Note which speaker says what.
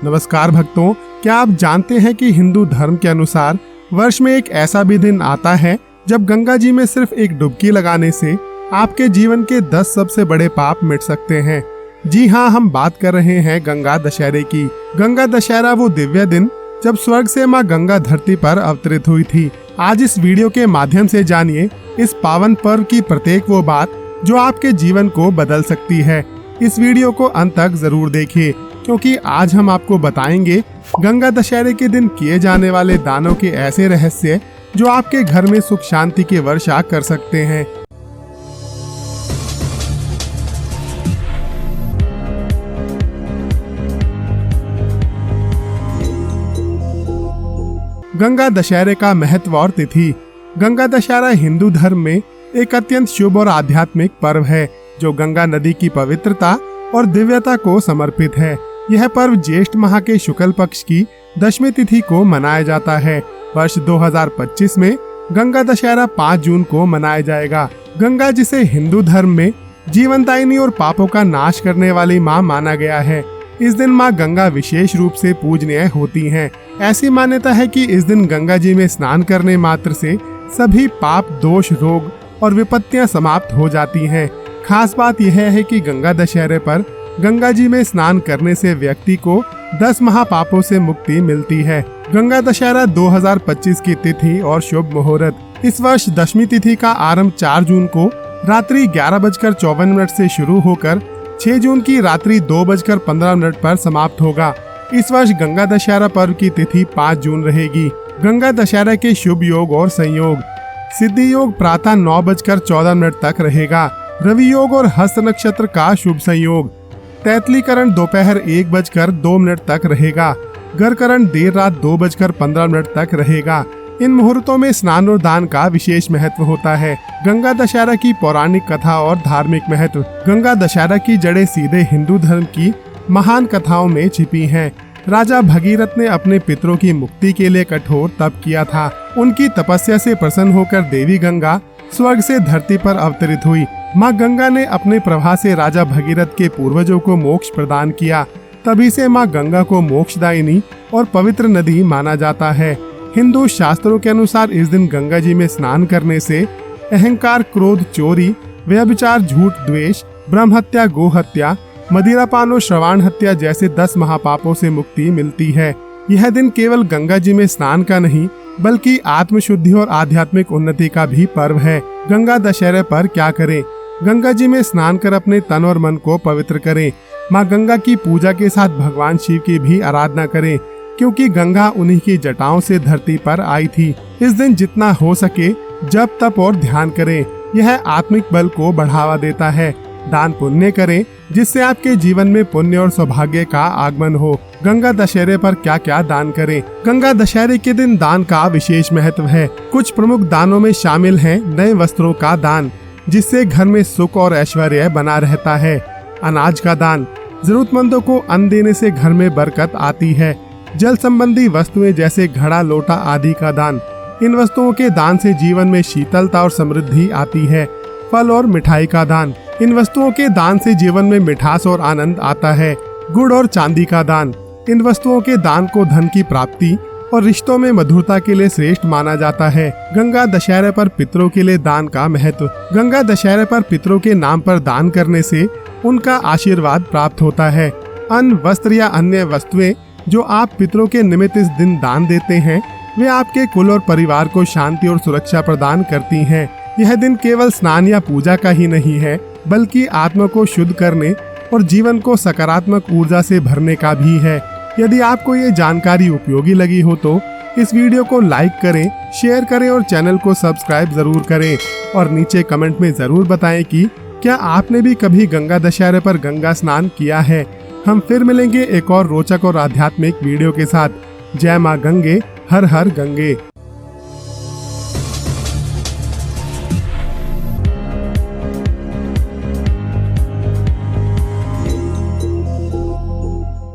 Speaker 1: नमस्कार भक्तों, क्या आप जानते हैं कि हिंदू धर्म के अनुसार वर्ष में एक ऐसा भी दिन आता है जब गंगा जी में सिर्फ एक डुबकी लगाने से आपके जीवन के 10 सबसे बड़े पाप मिट सकते हैं। जी हाँ, हम बात कर रहे हैं गंगा दशहरे की। गंगा दशहरा वो दिव्य दिन जब स्वर्ग से माँ गंगा धरती पर अवतरित हुई थी। आज इस वीडियो के माध्यम से जानिए इस पावन पर्व की प्रत्येक वो बात जो आपके जीवन को बदल सकती है। इस वीडियो को अंत तक जरूर देखिए, क्योंकि आज हम आपको बताएंगे गंगा दशहरे के दिन किए जाने वाले दानों के ऐसे रहस्य जो आपके घर में सुख शांति की वर्षा कर सकते हैं। गंगा दशहरे का महत्व और तिथि। गंगा दशहरा हिंदू धर्म में एक अत्यंत शुभ और आध्यात्मिक पर्व है जो गंगा नदी की पवित्रता और दिव्यता को समर्पित है। यह पर्व ज्येष्ठ माह के शुक्ल पक्ष की दशमी तिथि को मनाया जाता है। वर्ष 2025 में गंगा दशहरा 5 जून को मनाया जाएगा। गंगा, जिसे हिंदू धर्म में जीवनदायिनी और पापों का नाश करने वाली मां माना गया है, इस दिन मां गंगा विशेष रूप से पूजनीय होती हैं। ऐसी मान्यता है कि इस दिन गंगा जी में स्नान करने मात्र से सभी पाप, दोष, रोग और विपत्तियां समाप्त हो जाती हैं। खास बात यह है कि गंगा दशहरे पर गंगा जी में स्नान करने से व्यक्ति को 10 महापापों से मुक्ति मिलती है। गंगा दशहरा 2025 की तिथि और शुभ मुहूर्त। इस वर्ष दशमी तिथि का आरंभ 4 जून को रात्रि 11:54 से शुरू होकर 6 जून की रात्रि 2:15 पर समाप्त होगा। इस वर्ष गंगा दशहरा पर्व की तिथि 5 जून रहेगी। गंगा दशहरा के शुभ योग और संयोग। सिद्धि योग प्रातः 9:14 तक रहेगा। रवि योग और हस्त नक्षत्र का शुभ संयोग। तैतलीकरण दोपहर 1:02 तक रहेगा। गरकरण देर रात 2:15 तक रहेगा। इन मुहूर्तों में स्नान और दान का विशेष महत्व होता है। गंगा दशहरा की पौराणिक कथा और धार्मिक महत्व। गंगा दशहरा की जड़ें सीधे हिंदू धर्म की महान कथाओं में छिपी हैं। राजा भगीरथ ने अपने पितरों की मुक्ति के लिए कठोर तप किया था। उनकी तपस्या से प्रसन्न होकर देवी गंगा स्वर्ग से धरती पर अवतरित हुई। माँ गंगा ने अपने प्रवाह से राजा भगीरथ के पूर्वजों को मोक्ष प्रदान किया। तभी से माँ गंगा को मोक्षदायिनी और पवित्र नदी माना जाता है। हिंदू शास्त्रों के अनुसार इस दिन गंगा जी में स्नान करने से अहंकार, क्रोध, चोरी, व्यभिचार, झूठ, द्वेष, ब्रह्म हत्या, गो हत्या, मदिरापान और श्रवण हत्या जैसे 10 महापापों से मुक्ति मिलती है। यह दिन केवल गंगा जी में स्नान का नहीं बल्कि आत्मशुद्धि और आध्यात्मिक उन्नति का भी पर्व है। गंगा दशहरे पर क्या करें? गंगा जी में स्नान कर अपने तन और मन को पवित्र करें। माँ गंगा की पूजा के साथ भगवान शिव की भी आराधना करें, क्योंकि गंगा उन्हीं की जटाओं से धरती पर आई थी। इस दिन जितना हो सके जप, तप और ध्यान करें। यह आत्मिक बल को बढ़ावा देता है। दान पुण्य करें, जिससे आपके जीवन में पुण्य और सौभाग्य का आगमन हो। गंगा दशहरे पर क्या क्या दान करें? गंगा दशहरे के दिन दान का विशेष महत्व है। कुछ प्रमुख दानों में शामिल हैं नए वस्त्रों का दान, जिससे घर में सुख और ऐश्वर्य बना रहता है। अनाज का दान। जरूरतमंदों को अन्न देने से घर में बरकत आती है। जल संबंधी वस्तुएं जैसे घड़ा, लोटा आदि का दान। इन वस्तुओं के दान से जीवन में शीतलता और समृद्धि आती है। फल और मिठाई का दान। इन वस्तुओं के दान से जीवन में मिठास और आनंद आता है। गुड़ और चांदी का दान। इन वस्तुओं के दान को धन की प्राप्ति और रिश्तों में मधुरता के लिए श्रेष्ठ माना जाता है। गंगा दशहरे पर पितरों के लिए दान का महत्व। गंगा दशहरे पर पितरों के नाम पर दान करने से उनका आशीर्वाद प्राप्त होता है। अन्न, वस्त्र या अन्य वस्तुएं जो आप पितरों के निमित्त इस दिन दान देते हैं, वे आपके कुल और परिवार को शांति और सुरक्षा प्रदान करती हैं। यह दिन केवल स्नान या पूजा का ही नहीं है, बल्कि आत्मा को शुद्ध करने और जीवन को सकारात्मक ऊर्जा से भरने का भी है। यदि आपको ये जानकारी उपयोगी लगी हो तो इस वीडियो को लाइक करें, शेयर करें और चैनल को सब्सक्राइब जरूर करें। और नीचे कमेंट में जरूर बताएं कि क्या आपने भी कभी गंगा दशहरे पर गंगा स्नान किया है। हम फिर मिलेंगे एक और रोचक और आध्यात्मिक वीडियो के साथ। जय माँ गंगे, हर हर गंगे।